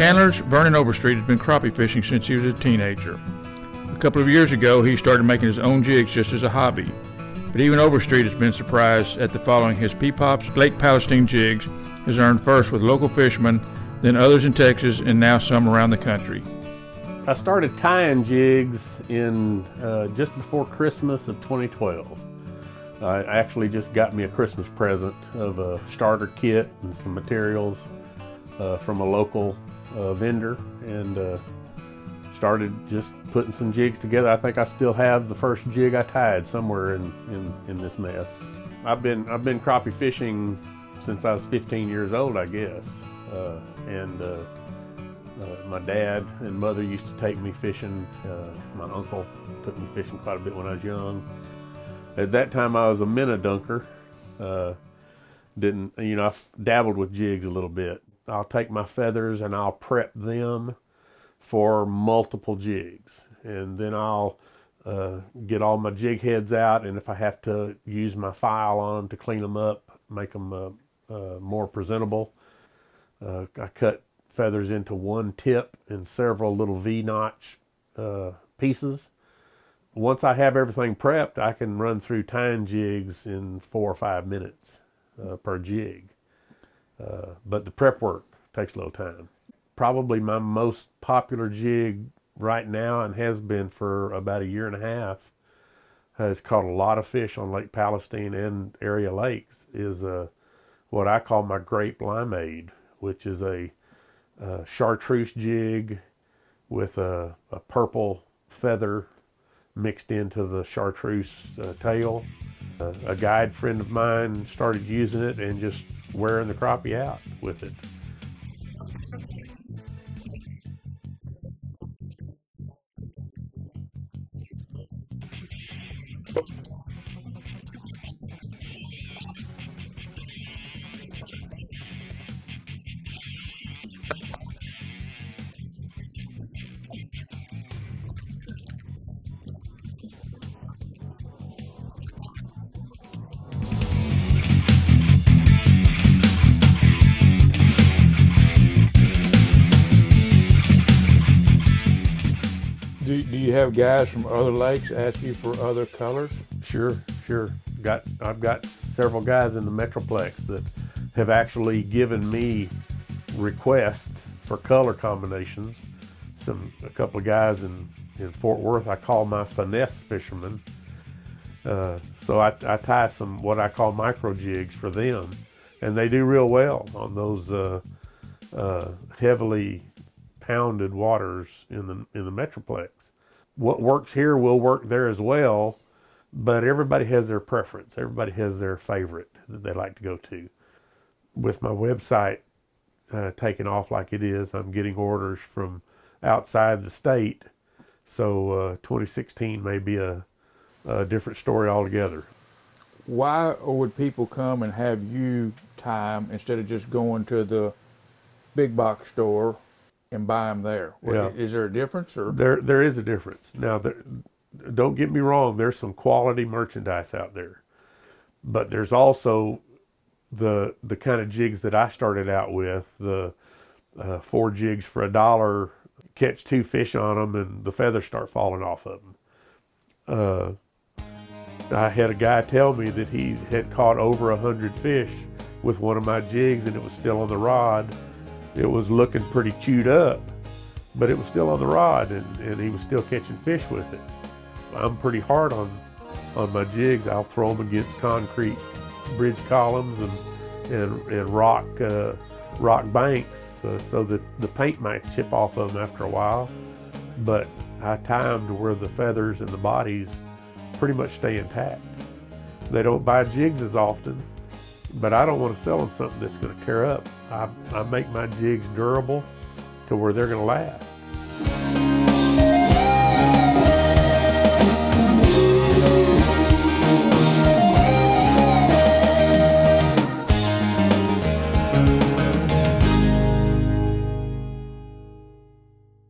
Chandler's Vernon Overstreet has been crappie fishing since he was a teenager. A couple of years ago, he started making his own jigs just as a hobby. But even Overstreet has been surprised at the following his Peepop's Lake Palestine Jigs has earned first with local fishermen, then others in Texas, and now some around the country. I started tying jigs in just before Christmas of 2012. I actually just got me a Christmas present of a starter kit and some materials from a local vendor, and started just putting some jigs together. I think I still have the first jig I tied somewhere in this mess. I've been crappie fishing since I was 15 years old, I guess, and my dad and mother used to take me fishing. My uncle took me fishing quite a bit when I was young. At that time, I was a minnow dunker. I've dabbled with jigs a little bit. I'll take my feathers and I'll prep them for multiple jigs, and then I'll get all my jig heads out, and if I have to use my file on them to clean them up, make them more presentable, I cut feathers into one tip in several little V-notch pieces. Once I have everything prepped, I can run through tying jigs in 4 or 5 minutes per jig. But the prep work takes a little time. Probably my most popular jig right now, and has been for about 1.5 years, has caught a lot of fish on Lake Palestine and area lakes, is what I call my grape limeade, which is a chartreuse jig with a purple feather mixed into the chartreuse tail. A guide friend of mine started using it and just wearing the crappie out with it. Do you have guys from other lakes ask you for other colors? Sure. I've got several guys in the Metroplex that have actually given me requests for color combinations. A couple of guys in Fort Worth I call my finesse fishermen. So I tie some what I call micro jigs for them, and they do real well on those heavily pounded waters in the Metroplex. What works here will work there as well, but everybody has their preference. Everybody has their favorite that they like to go to. With my website taking off like it is, I'm getting orders from outside the state, so 2016 may be a different story altogether. Why would people come and have you tie them instead of just going to the big box store and buy them there? Yeah. Is there a difference? Or there is a difference. Now, don't get me wrong, there's some quality merchandise out there, but there's also the kind of jigs that I started out with, the 4 jigs for $1, catch 2 fish on them and the feathers start falling off of them. I had a guy tell me that he had caught over 100 fish with one of my jigs and it was still on the rod. It was looking pretty chewed up, but it was still on the rod, and he was still catching fish with it. I'm pretty hard on my jigs. I'll throw them against concrete bridge columns and rock banks so that the paint might chip off of them after a while. But I tie them to where the feathers and the bodies pretty much stay intact. They don't buy jigs as often, but I don't want to sell them something that's going to tear up. I make my jigs durable to where they're going to last.